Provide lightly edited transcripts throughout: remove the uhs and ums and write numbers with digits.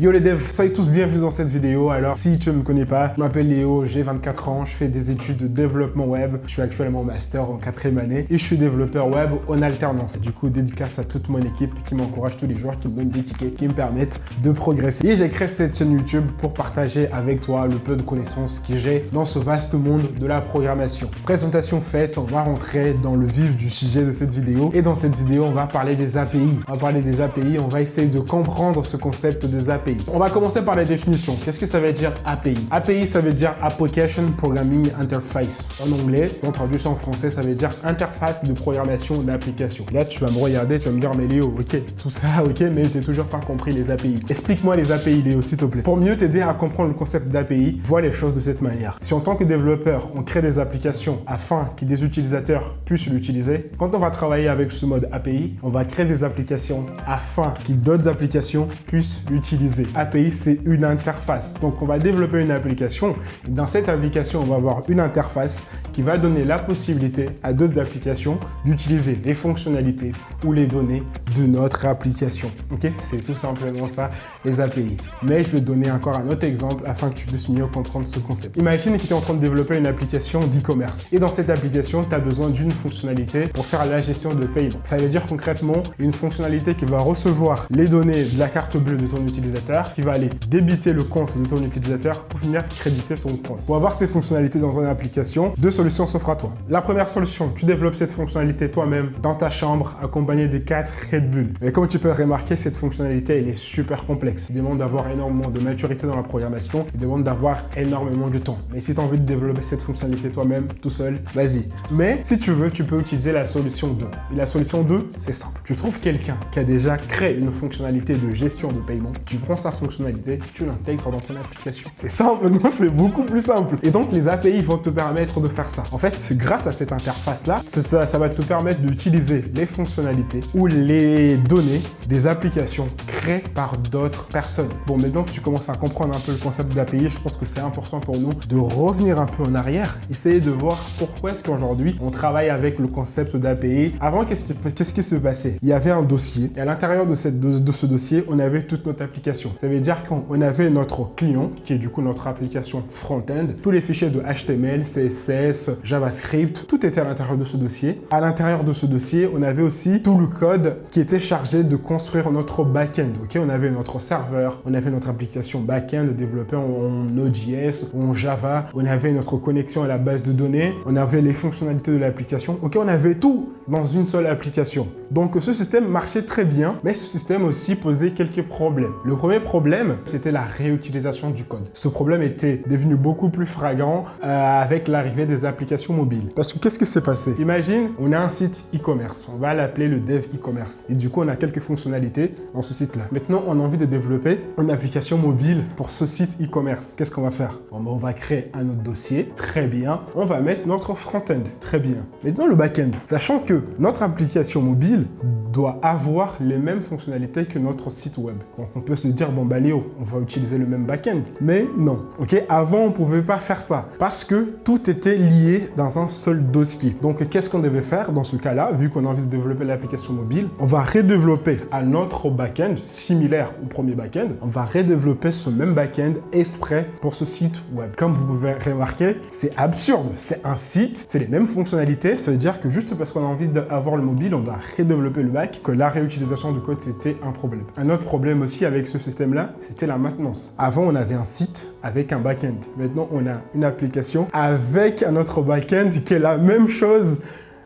Yo les devs, soyez tous bienvenus dans cette vidéo. Alors si tu ne me connais pas, je m'appelle Léo, j'ai 24 ans, je fais des études de développement web. Je suis actuellement master en 4e année et je suis développeur web en alternance. Du coup, dédicace à toute mon équipe qui m'encourage tous les jours, qui me donne des tickets, qui me permettent de progresser. Et j'ai créé cette chaîne YouTube pour partager avec toi le peu de connaissances que j'ai dans ce vaste monde de la programmation. Présentation faite, on va rentrer dans le vif du sujet de cette vidéo. Et dans cette vidéo, on va parler des API. On va parler des API, on va essayer de comprendre ce concept des API. On va commencer par les définitions. Qu'est-ce que ça veut dire API? API, ça veut dire Application Programming Interface. En anglais, en traduction en français, ça veut dire interface de programmation d'application. Là, tu vas me regarder, tu vas me dire, mais Léo, ok, tout ça, ok, mais j'ai toujours pas compris les API. Explique-moi les API, Léo, s'il te plaît. Pour mieux t'aider à comprendre le concept d'API, vois les choses de cette manière. Si en tant que développeur, on crée des applications afin que des utilisateurs puissent l'utiliser, quand on va travailler avec ce mode API, on va créer des applications afin que d'autres applications puissent l'utiliser. API, c'est une interface. Donc, on va développer une application. Et dans cette application, on va avoir une interface qui va donner la possibilité à d'autres applications d'utiliser les fonctionnalités ou les données de notre application. Ok? C'est tout simplement ça, les API. Mais je vais donner encore un autre exemple afin que tu puisses mieux comprendre ce concept. Imagine que tu es en train de développer une application d'e-commerce. Et dans cette application, tu as besoin d'une fonctionnalité pour faire la gestion de paiement. Ça veut dire concrètement une fonctionnalité qui va recevoir les données de la carte bleue de ton utilisateur, qui va aller débiter le compte de ton utilisateur pour venir créditer ton compte. Pour avoir ces fonctionnalités dans ton application, deux solutions s'offrent à toi. La première solution, tu développes cette fonctionnalité toi-même dans ta chambre accompagnée des 4 Red Bull. Mais comme tu peux remarquer, cette fonctionnalité, elle est super complexe. Il demande d'avoir énormément de maturité dans la programmation. Il demande d'avoir énormément de temps. Mais si tu as envie de développer cette fonctionnalité toi-même, tout seul, vas-y. Mais si tu veux, tu peux utiliser la solution 2. Et la solution 2, c'est simple. Tu trouves quelqu'un qui a déjà créé une fonctionnalité de gestion de paiement. Tu prends sa fonctionnalité, tu l'intègres dans ton application. C'est simple, non? C'est beaucoup plus simple. Et donc, les API vont te permettre de faire ça. En fait, grâce à cette interface-là, ça va te permettre d'utiliser les fonctionnalités ou les données des applications créées par d'autres personnes. Bon, maintenant que tu commences à comprendre un peu le concept d'API, je pense que c'est important pour nous de revenir un peu en arrière, essayer de voir pourquoi est-ce qu'aujourd'hui, on travaille avec le concept d'API. Avant, qu'est-ce qui se passait? Il y avait un dossier et à l'intérieur de ce dossier, on avait toute notre application. Ça veut dire qu'on avait notre client, qui est du coup notre application front-end, tous les fichiers de HTML, CSS, JavaScript, tout était à l'intérieur de ce dossier. À l'intérieur de ce dossier, on avait aussi tout le code qui était chargé de construire notre back-end. Okay, on avait notre serveur, on avait notre application back-end développée en Node.js ou en Java, on avait notre connexion à la base de données, on avait les fonctionnalités de l'application. Ok, on avait tout dans une seule application. Donc ce système marchait très bien, mais ce système aussi posait quelques problèmes. Le premier problème, c'était la réutilisation du code. Ce problème était devenu beaucoup plus flagrant avec l'arrivée des applications mobiles. Parce que qu'est-ce qui s'est passé? Imagine, on a un site e-commerce. On va l'appeler le dev e-commerce. Et du coup, on a quelques fonctionnalités dans ce site-là. Maintenant, on a envie de développer une application mobile pour ce site e-commerce. Qu'est-ce qu'on va faire? Bon, on va créer un autre dossier. Très bien. On va mettre notre front-end. Très bien. Maintenant, le back-end. Sachant que notre application mobile doit avoir les mêmes fonctionnalités que notre site web. Donc, on peut se dire, bon, bah Léo, on va utiliser le même back-end. Mais non. Ok, avant, on ne pouvait pas faire ça parce que tout était lié dans un seul dossier. Donc, qu'est-ce qu'on devait faire dans ce cas-là? Vu qu'on a envie de développer l'application mobile, on va redévelopper à notre back-end, similaire au premier back-end, on va redévelopper ce même back-end exprès pour ce site web. Comme vous pouvez remarquer, c'est absurde. C'est un site, c'est les mêmes fonctionnalités. Ça veut dire que juste parce qu'on a envie d'avoir le mobile, on doit redévelopper le back, que la réutilisation du code, c'était un problème. Un autre problème aussi avec ce système-là, c'était la maintenance. Avant, on avait un site avec un back-end. Maintenant, on a une application avec un autre back-end qui est la même chose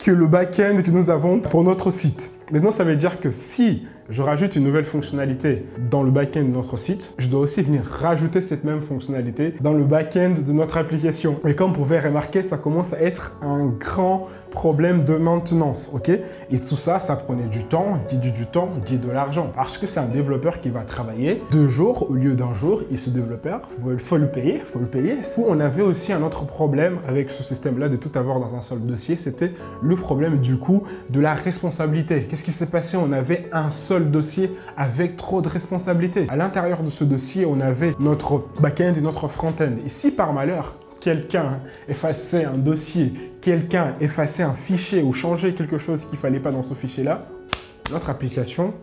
que le back-end que nous avons pour notre site. Maintenant, ça veut dire que si je rajoute une nouvelle fonctionnalité dans le back-end de notre site, je dois aussi venir rajouter cette même fonctionnalité dans le back-end de notre application. Et comme vous pouvez remarquer, ça commence à être un grand problème de maintenance, ok? Et tout ça, ça prenait du temps, qui dit du temps, dit de l'argent. Parce que c'est un développeur qui va travailler 2 jours au lieu d'un jour, et ce développeur, il faut le payer. On avait aussi un autre problème avec ce système-là de tout avoir dans un seul dossier, c'était le problème du coup de la responsabilité. Qu'est-ce qui s'est passé? On avait un seul dossier avec trop de responsabilités. À l'intérieur de ce dossier, on avait notre back-end et notre front-end. Et si par malheur, quelqu'un effaçait un dossier, quelqu'un effaçait un fichier ou changeait quelque chose qu'il ne fallait pas dans ce fichier-là, notre application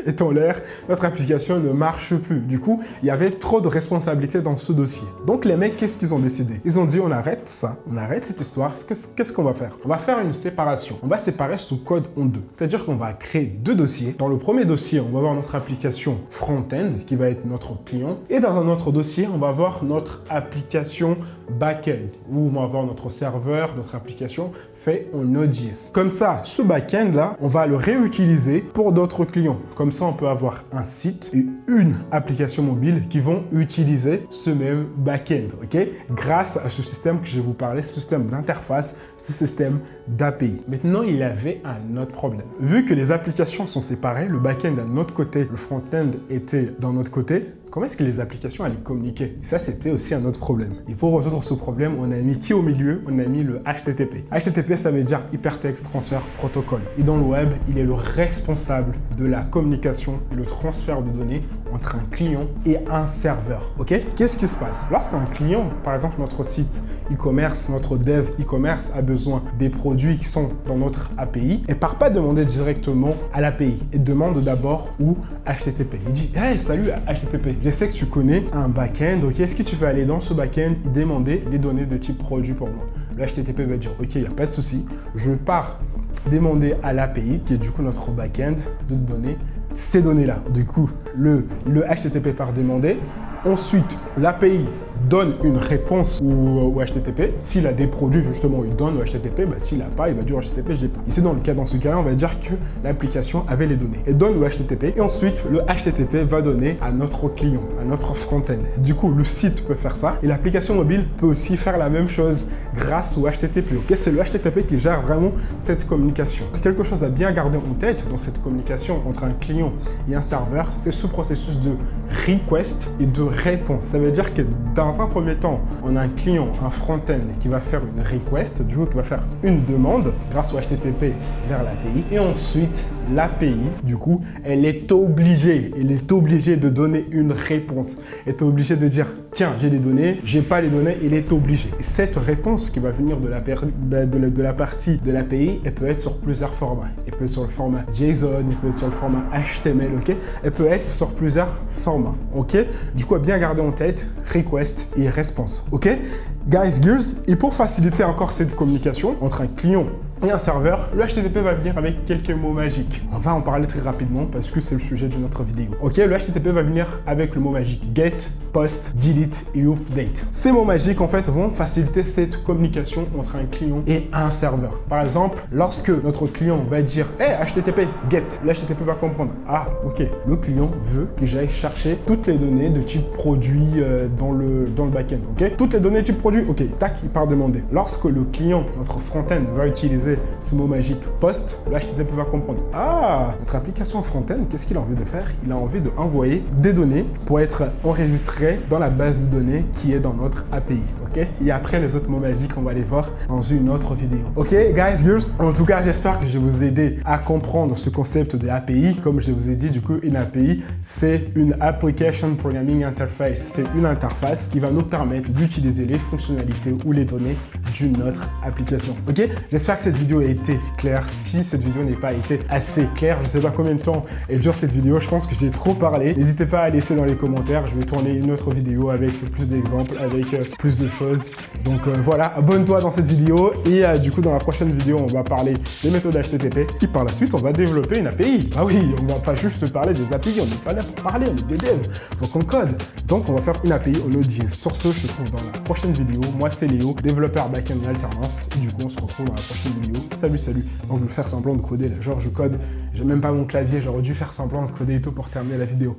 est en l'air, notre application ne marche plus. Du coup, il y avait trop de responsabilités dans ce dossier. Donc les mecs, qu'est-ce qu'ils ont décidé? Ils ont dit on arrête ça, on arrête cette histoire. Qu'est-ce qu'on va faire? On va faire une séparation. On va séparer sous code en deux. C'est-à-dire qu'on va créer deux dossiers. Dans le premier dossier, on va avoir notre application front-end qui va être notre client. Et dans un autre dossier, on va avoir notre application back-end où on va avoir notre serveur, notre application fait en Node.js. Comme ça, ce back-end là, on va le réutiliser pour d'autres clients. Comme ça, on peut avoir un site et une application mobile qui vont utiliser ce même back-end, ok? Grâce à ce système que je vais vous parler, ce système d'interface, ce système d'API. Maintenant, il y avait un autre problème. Vu que les applications sont séparées, le back-end à notre côté, le front-end était dans notre côté, comment est-ce que les applications allaient communiquer? Ça, c'était aussi un autre problème. Et pour résoudre ce problème, on a mis qui au milieu? On a mis le HTTP. HTTP, ça veut dire Hypertext Transfer Protocol. Et dans le web, il est le responsable de la communication et le transfert de données entre un client et un serveur. Ok? Qu'est-ce qui se passe? Lorsqu'un client, par exemple notre site e-commerce, notre dev e-commerce a besoin des produits qui sont dans notre API, elle ne part pas demander directement à l'API. Elle demande d'abord au HTTP. Il dit hey, salut HTTP, je sais que tu connais un back-end, ok? Est-ce que tu peux aller dans ce back-end et demander les données de type produit pour moi? Le HTTP va dire ok, il n'y a pas de souci, je pars demander à l'API, qui est du coup notre back-end, de donner ces données-là. Du coup, le HTTP part demander. Ensuite, l'API donne une réponse au HTTP. S'il a des produits, justement, il donne au HTTP. Bah, s'il n'a pas, il va dire au HTTP, j'ai pas. Ici, dans ce cas-là, on va dire que l'application avait les données. Elle donne au HTTP et ensuite, le HTTP va donner à notre client, à notre front-end. Du coup, le site peut faire ça et l'application mobile peut aussi faire la même chose grâce au HTTP. Okay? C'est le HTTP qui gère vraiment cette communication. Quelque chose à bien garder en tête dans cette communication entre un client et un serveur, c'est ce processus de request et de réponse. Ça veut dire que dans un premier temps, on a un client, un front-end qui va faire une request, du coup qui va faire une demande grâce au HTTP vers l'API. Et ensuite, l'API, du coup, elle est obligée de donner une réponse. Elle est obligée de dire, tiens, j'ai les données, j'ai pas les données, elle est obligée. Et cette réponse qui va venir de la partie de l'API, elle peut être sur plusieurs formats. Elle peut être sur le format JSON, elle peut être sur le format HTML, ok? Elle peut être sur plusieurs formats, ok? Du coup, à bien garder en tête, request et response, ok? Guys, girls, et pour faciliter encore cette communication entre un client et un serveur, le HTTP va venir avec quelques mots magiques. On va en parler très rapidement parce que c'est le sujet de notre vidéo. Ok, le HTTP va venir avec le mot magique get, post, delete et update. Ces mots magiques, en fait, vont faciliter cette communication entre un client et un serveur. Par exemple, lorsque notre client va dire hey, HTTP, get, le HTTP va comprendre. Ah, ok, le client veut que j'aille chercher toutes les données de type produit dans le back-end. Ok, toutes les données de type produit, ok, tac, il part demander. Lorsque le client, notre front-end, va utiliser ce mot magique post, le HTTP va comprendre. Ah, notre application front-end, qu'est-ce qu'il a envie de faire? Il a envie d'envoyer des données pour être enregistrées dans la base de données qui est dans notre API. Ok? Et après, les autres mots magiques, on va les voir dans une autre vidéo. Ok, guys, girls? En tout cas, j'espère que je vais vous aider à comprendre ce concept de API. Comme je vous ai dit, du coup, une API, c'est une Application Programming Interface. C'est une interface qui va nous permettre d'utiliser les fonctionnalités ou les données d'une autre application. Ok? J'espère que cette vidéo a été claire. Si cette vidéo n'est pas été assez claire, je ne sais pas combien de temps elle dure cette vidéo. Je pense que j'ai trop parlé. N'hésitez pas à laisser dans les commentaires. Je vais tourner une autre vidéo avec plus d'exemples, avec plus de choses. Donc voilà, abonne-toi dans cette vidéo et du coup dans la prochaine vidéo, on va parler des méthodes HTTP et par la suite, on va développer une API. Ah oui, on va pas juste parler des API, on n'est pas là pour parler, on est des devs, faut qu'on code. Donc on va faire une API au Node.js. Sur ce, je te retrouve dans la prochaine vidéo. Moi, c'est Léo, développeur back-end en alternance et du coup, on se retrouve dans la prochaine vidéo. Salut. Donc je vais faire semblant de coder là, genre je code, j'ai même pas mon clavier, j'aurais dû faire semblant de coder et tout pour terminer la vidéo.